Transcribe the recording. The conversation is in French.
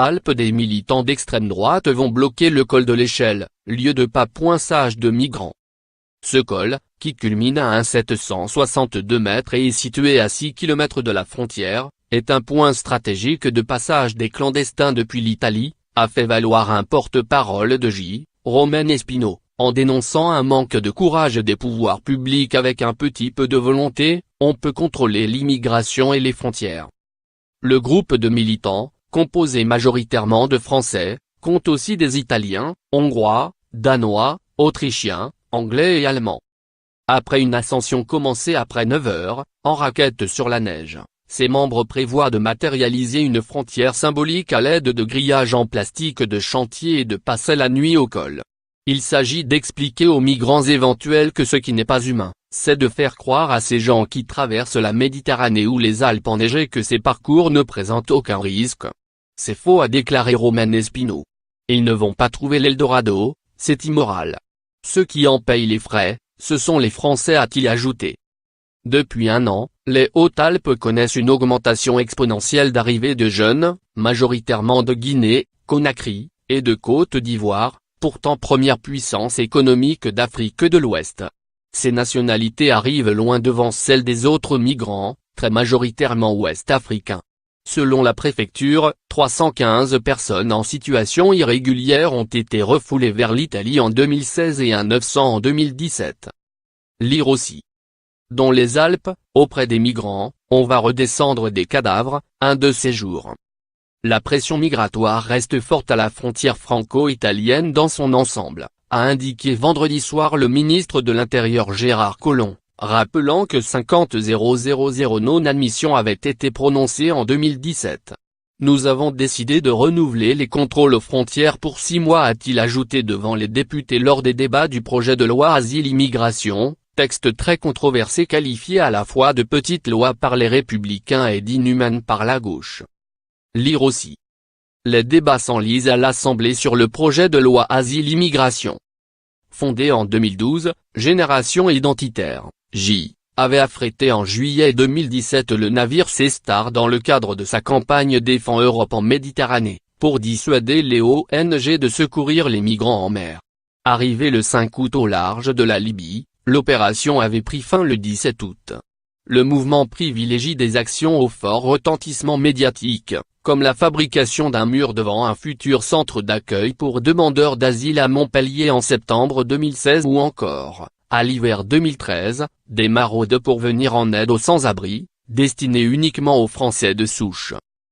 Hautes-Alpes, des militants d'extrême droite vont bloquer le col de l'Échelle, lieu de papoinçage de migrants. Ce col, qui culmine à un 762 mètres et est situé à 6 km de la frontière, est un point stratégique de passage des clandestins depuis l'Italie, a fait valoir un porte-parole de J. Romain Espino, en dénonçant un manque de courage des pouvoirs publics. Avec un petit peu de volonté, on peut contrôler l'immigration et les frontières. Le groupe de militants, composé majoritairement de Français, compte aussi des Italiens, Hongrois, Danois, Autrichiens, Anglais et Allemands. Après une ascension commencée après 9 heures, en raquette sur la neige, ses membres prévoient de matérialiser une frontière symbolique à l'aide de grillages en plastique de chantier et de passer la nuit au col. Il s'agit d'expliquer aux migrants éventuels que ce qui n'est pas humain, c'est de faire croire à ces gens qui traversent la Méditerranée ou les Alpes enneigées que ces parcours ne présentent aucun risque. C'est faux, a déclaré Romain Espino. Ils ne vont pas trouver l'Eldorado, c'est immoral. Ceux qui en payent les frais, ce sont les Français, a-t-il ajouté. Depuis un an, les Hautes-Alpes connaissent une augmentation exponentielle d'arrivées de jeunes, majoritairement de Guinée, Conakry, et de Côte d'Ivoire, pourtant première puissance économique d'Afrique de l'Ouest. Ces nationalités arrivent loin devant celles des autres migrants, très majoritairement ouest-africains. Selon la préfecture, 315 personnes en situation irrégulière ont été refoulées vers l'Italie en 2016 et un 900 en 2017. Lire aussi. Dans les Alpes, auprès des migrants, on va redescendre des cadavres, un de ces jours. La pression migratoire reste forte à la frontière franco-italienne dans son ensemble, a indiqué vendredi soir le ministre de l'Intérieur Gérard Collomb, rappelant que 50 000 non-admissions avaient été prononcées en 2017. Nous avons décidé de renouveler les contrôles aux frontières pour 6 mois, a-t-il ajouté devant les députés lors des débats du projet de loi Asile-Immigration, texte très controversé qualifié à la fois de petite loi par les Républicains et d'inhumaine par la gauche. Lire aussi. Les débats s'enlisent à l'Assemblée sur le projet de loi Asile-Immigration. Fondé en 2012, Génération Identitaire, J, avait affrété en juillet 2017 le navire Seastar dans le cadre de sa campagne Défends Europe en Méditerranée, pour dissuader les ONG de secourir les migrants en mer. Arrivé le 5 août au large de la Libye, l'opération avait pris fin le 17 août. Le mouvement privilégie des actions au fort retentissement médiatique, comme la fabrication d'un mur devant un futur centre d'accueil pour demandeurs d'asile à Montpellier en septembre 2016 ou encore, à l'hiver 2013, des maraudes pour venir en aide aux sans-abri, destinées uniquement aux Français de souche.